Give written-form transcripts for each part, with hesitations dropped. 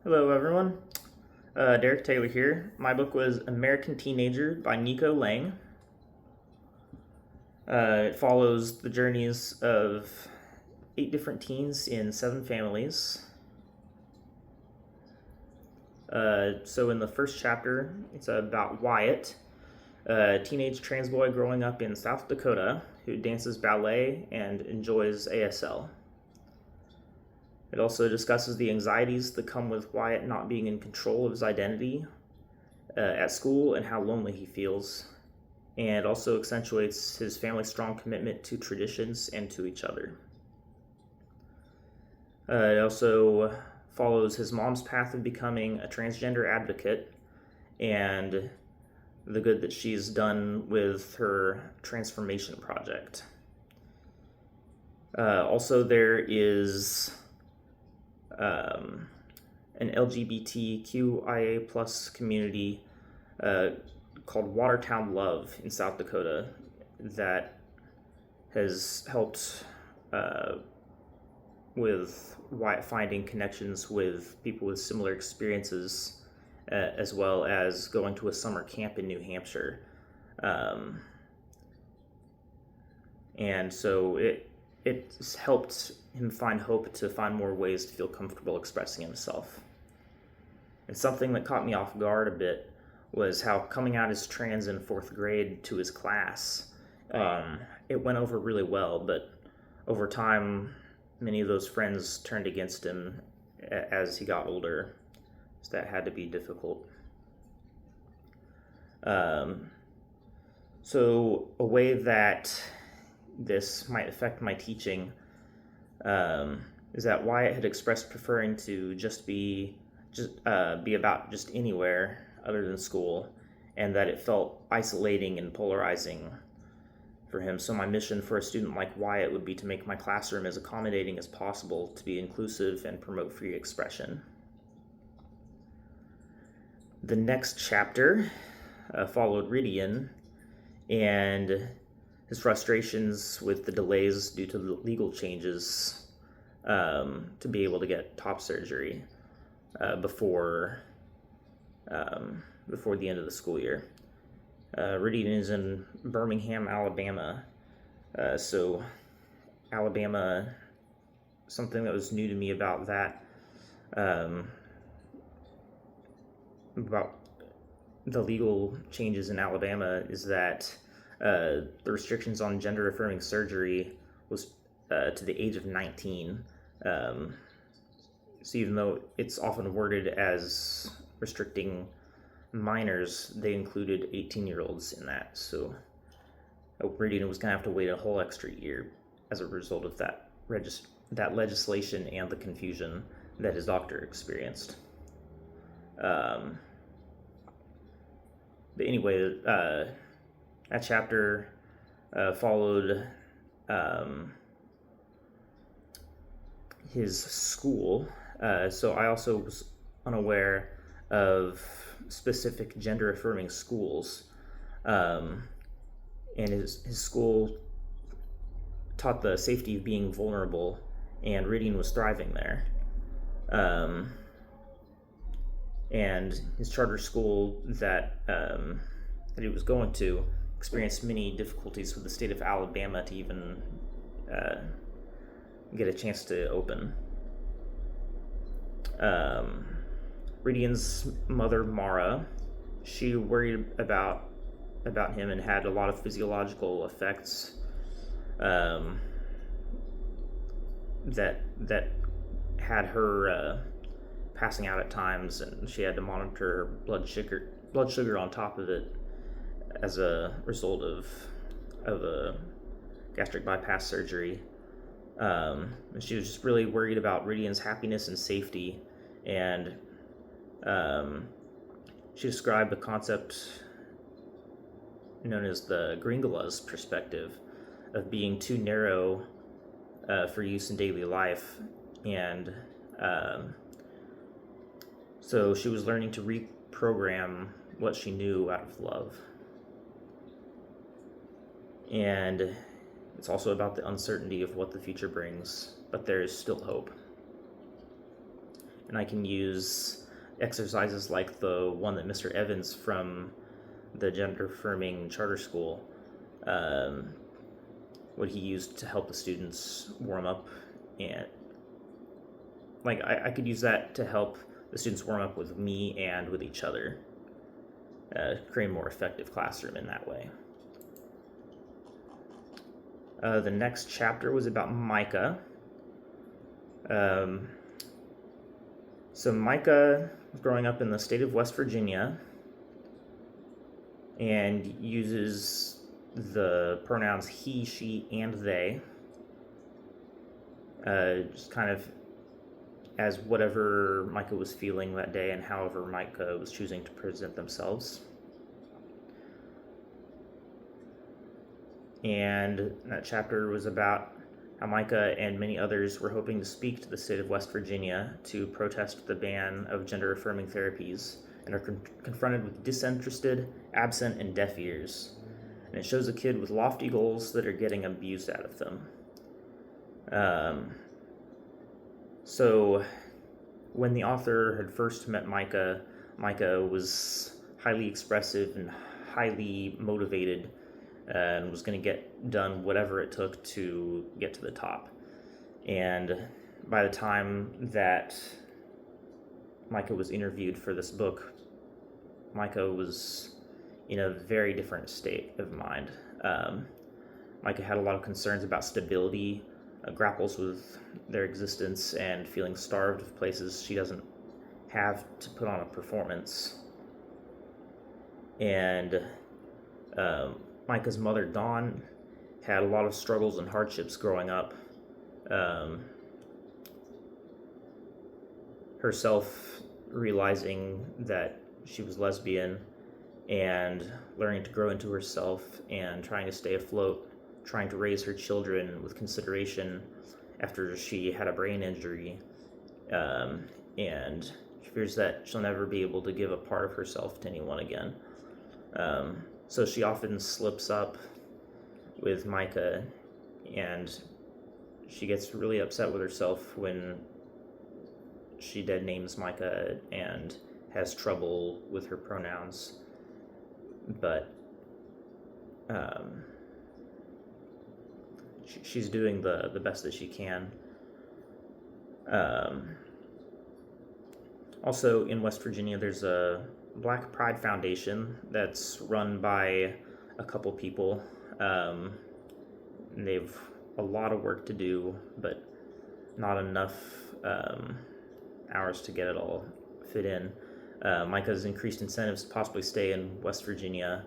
Hello, everyone. Derek Taylor here. My book was American Teenager by Nico Lang. It follows the journeys of 8 different teens in 7 families. So, in the first chapter, it's about Wyatt, a teenage trans boy growing up in South Dakota who dances ballet and enjoys ASL. It also discusses the anxieties that come with Wyatt not being in control of his identity at school and how lonely he feels, and also accentuates his family's strong commitment to traditions and to each other. It also follows his mom's path of becoming a transgender advocate and the good that she's done with her transformation project. Also, there is an LGBTQIA plus community called Watertown Love in South Dakota that has helped with finding connections with people with similar experiences, as well as going to a summer camp in New Hampshire. And so it's helped him find hope to find more ways to feel comfortable expressing himself. And something that caught me off guard a bit was how coming out as trans in 4th grade to his class, it went over really well, but over time, many of those friends turned against him as he got older, so that had to be difficult. So a way that this might affect my teaching is that Wyatt had expressed preferring to be about just anywhere other than school, and that it felt isolating and polarizing for him. So my mission for a student like Wyatt would be to make my classroom as accommodating as possible, to be inclusive and promote free expression. The next chapter followed Rydian and his frustrations with the delays due to the legal changes to be able to get top surgery before the end of the school year. Rydian is in Birmingham, Alabama. So Alabama, something that was new to me about that, about the legal changes in Alabama, is that the restrictions on gender-affirming surgery was to the age of 19. So even though it's often worded as restricting minors, they included 18-year-olds in that. So Rydian was going to have to wait a whole extra year as a result of that legislation and the confusion that his doctor experienced. But anyway, that chapter followed his school. So I also was unaware of specific gender-affirming schools. And his school taught the safety of being vulnerable, and Rydian was thriving there. And his charter school that he was going to experienced many difficulties with the state of Alabama to even get a chance to open. Rydian's mother, Mara, she worried about him and had a lot of physiological effects that had her passing out at times, and she had to monitor her blood sugar on top of it as a result of a gastric bypass surgery. And she was just really worried about Rydian's happiness and safety, and she described the concept known as the Gringola's perspective of being too narrow for use in daily life, and so she was learning to reprogram what she knew out of love. And it's also about the uncertainty of what the future brings, but there is still hope. and I can use exercises like the one that Mr. Evans from the gender affirming charter school, what he used to help the students warm up, and like I could use that to help the students warm up with me and with each other, create a more effective classroom in that way. The next chapter was about Micah. So Micah was growing up in the state of West Virginia and uses the pronouns he, she, and they, just kind of as whatever Micah was feeling that day and however Micah was choosing to present themselves. And that chapter was about how Micah and many others were hoping to speak to the state of West Virginia to protest the ban of gender-affirming therapies and are confronted with disinterested, absent, and deaf ears. And it shows a kid with lofty goals that are getting abused out of them. So when the author had first met Micah, Micah was highly expressive and highly motivated and was going to get done whatever it took to get to the top. And by the time that Micah was interviewed for this book, Micah was in a very different state of mind. Micah had a lot of concerns about stability, grapples with their existence, and feeling starved of places she doesn't have to put on a performance. And Micah's mother, Dawn, had a lot of struggles and hardships growing up. Herself realizing that she was lesbian and learning to grow into herself and trying to stay afloat, trying to raise her children with consideration after she had a brain injury. And she fears that she'll never be able to give a part of herself to anyone again. So she often slips up with Micah, and she gets really upset with herself when she dead names Micah and has trouble with her pronouns. But she's doing the best that she can. Also in West Virginia, there's a Black Pride Foundation that's run by a couple people. They've a lot of work to do, but not enough hours to get it all fit in. Micah's increased incentives to possibly stay in West Virginia,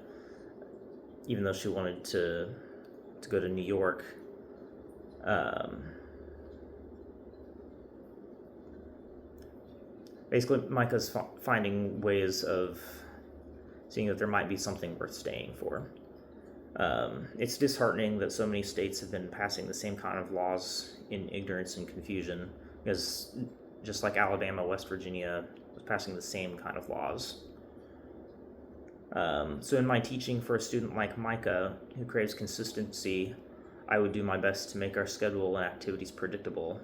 even though she wanted to go to New York. Basically, Micah's finding ways of seeing that there might be something worth staying for. It's disheartening that so many states have been passing the same kind of laws in ignorance and confusion, because just like Alabama, West Virginia was passing the same kind of laws. So in my teaching for a student like Micah, who craves consistency, I would do my best to make our schedule and activities predictable.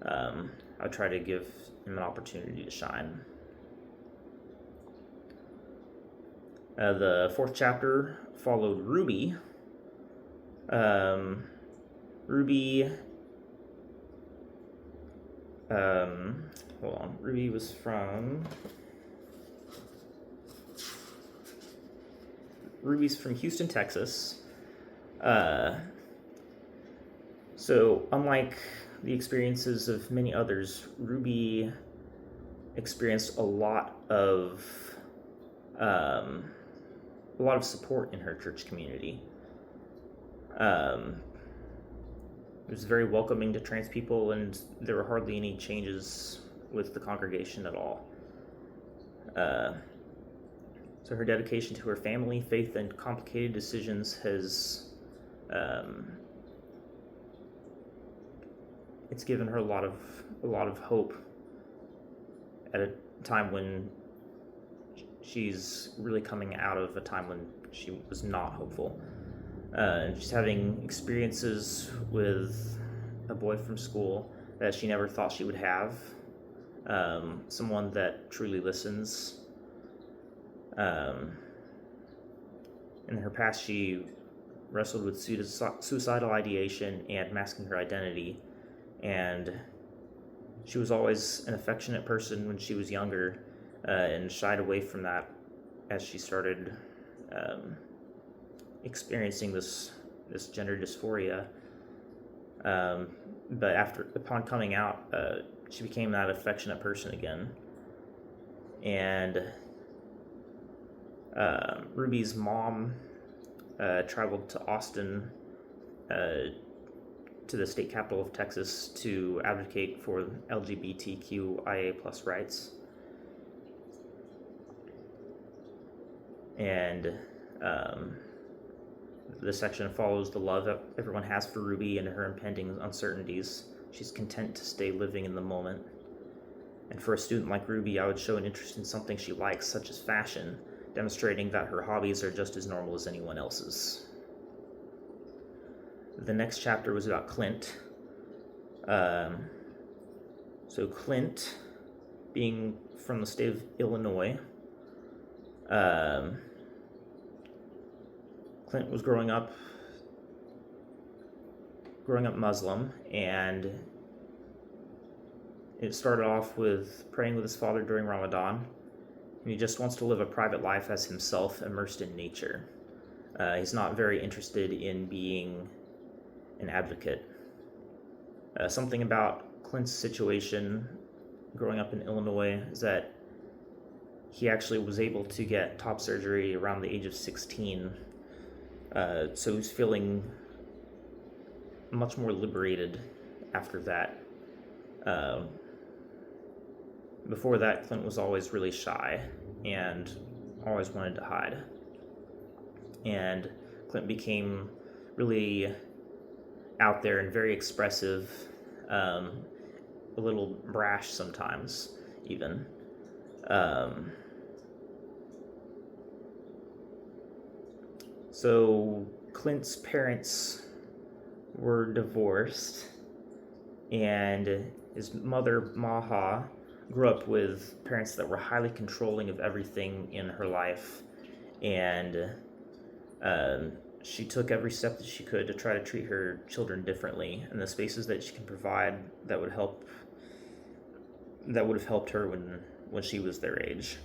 I would try to give him an opportunity to shine. The fourth chapter followed Ruby. Ruby was Ruby's from Houston, Texas. So unlike the experiences of many others, Ruby experienced a lot of support in her church community. It was very welcoming to trans people, and there were hardly any changes with the congregation at all. So her dedication to her family, faith, and complicated decisions has it's given her a lot of hope at a time when she's really coming out of a time when she was not hopeful. She's having experiences with a boy from school that she never thought she would have. someone that truly listens. In her past, she wrestled with suicidal ideation and masking her identity, and she was always an affectionate person when she was younger, and shied away from that as she started experiencing this gender dysphoria. But upon coming out, she became that affectionate person again. And Ruby's mom traveled to Austin, to the state capital of Texas, to advocate for LGBTQIA+ rights. And the section follows the love that everyone has for Ruby and her impending uncertainties. She's content to stay living in the moment. And for a student like Ruby, I would show an interest in something she likes, such as fashion, demonstrating that her hobbies are just as normal as anyone else's. The next chapter was about Clint. So Clint, being from the state of Illinois, Clint was growing up Muslim, and it started off with praying with his father during Ramadan, and he just wants to live a private life as himself, immersed in nature. He's not very interested in being an advocate. Something about Clint's situation growing up in Illinois is that he actually was able to get top surgery around the age of 16. So he's feeling much more liberated after that. Before that, Clint was always really shy and always wanted to hide. And Clint became really out there and very expressive, a little brash sometimes, even. So Clint's parents were divorced, and his mother, Maha, grew up with parents that were highly controlling of everything in her life, and she took every step that she could to try to treat her children differently, and the spaces that she can provide that would have helped her when she was their age.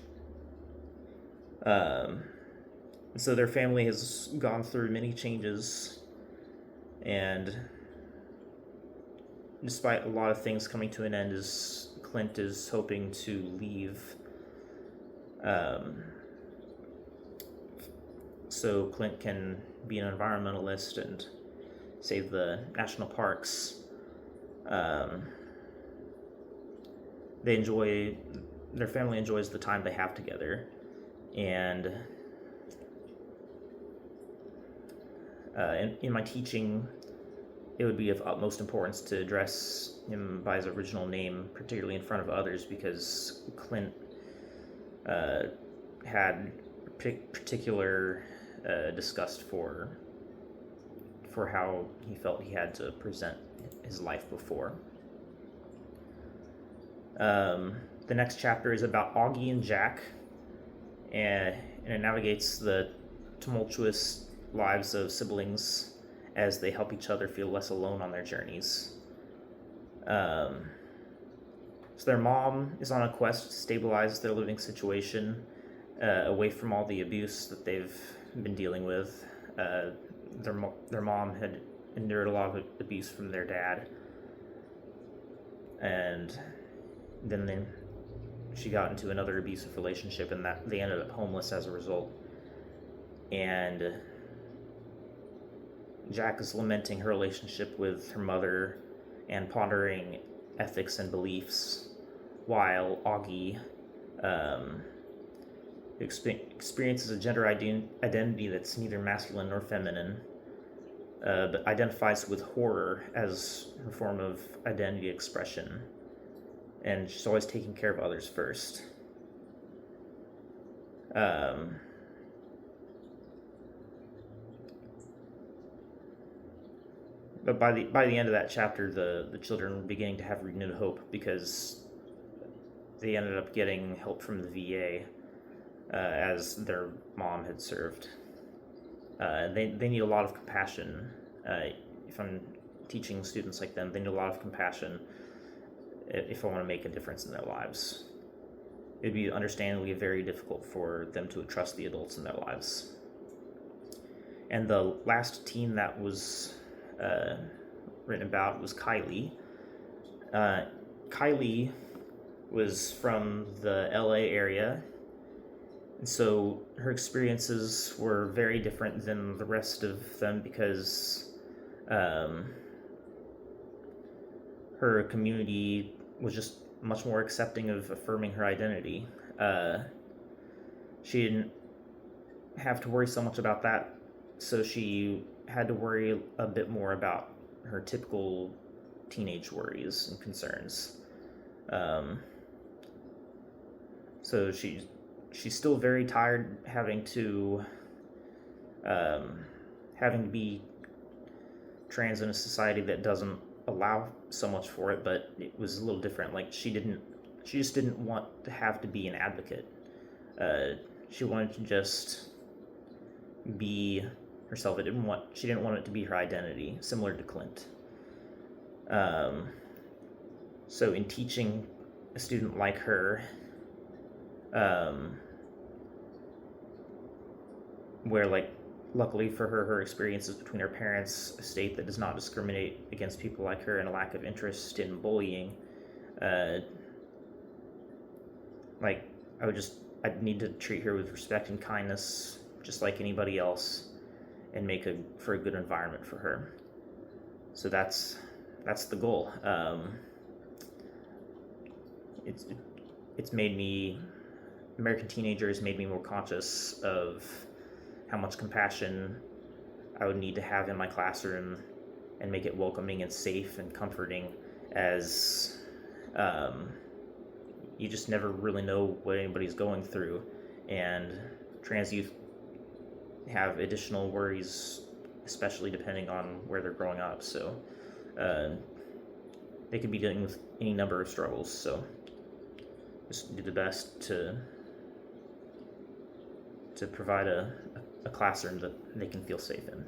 So their family has gone through many changes, and despite a lot of things coming to an end, Clint is hoping to leave. So Clint can be an environmentalist and save the national parks. Their family enjoys the time they have together, and in my teaching, it would be of utmost importance to address him by his original name, particularly in front of others, because Clint had particular disgust for how he felt he had to present his life before. The next chapter is about Augie and Jack, and it navigates the tumultuous lives of siblings as they help each other feel less alone on their journeys. So their mom is on a quest to stabilize their living situation, away from all the abuse that they've been dealing with. Their mom had endured a lot of abuse from their dad, and then she got into another abusive relationship, and that they ended up homeless as a result. And Jack is lamenting her relationship with her mother and pondering ethics and beliefs, while Augie experiences a gender identity that's neither masculine nor feminine, but identifies with horror as her form of identity expression, and she's always taking care of others first. But by the end of that chapter, the children were beginning to have renewed hope, because they ended up getting help from the VA as their mom had served. They need a lot of compassion. If I'm teaching students like them, they need a lot of compassion if I want to make a difference in their lives. It'd be understandably very difficult for them to trust the adults in their lives. And the last teen that was written about was Kylie. Kylie was from the LA area, and so her experiences were very different than the rest of them because her community was just much more accepting of affirming her identity. She didn't have to worry so much about that, so she had to worry a bit more about her typical teenage worries and concerns. So she's still very tired having to be trans in a society that doesn't allow so much for it, but it was a little different. Like she just didn't want to have to be an advocate. She wanted to just be herself. She didn't want it to be her identity, similar to Clint. So in teaching a student like her, where like luckily for her, her experiences between her parents, a state that does not discriminate against people like her, and a lack of interest in bullying, like I'd need to treat her with respect and kindness, just like anybody else, and make for a good environment for her. So that's the goal. It's made me, American Teenager has made me more conscious of how much compassion I would need to have in my classroom and make it welcoming and safe and comforting, as you just never really know what anybody's going through, and trans youth have additional worries, especially depending on where they're growing up, so they could be dealing with any number of struggles. So just do the best to provide a classroom that they can feel safe in.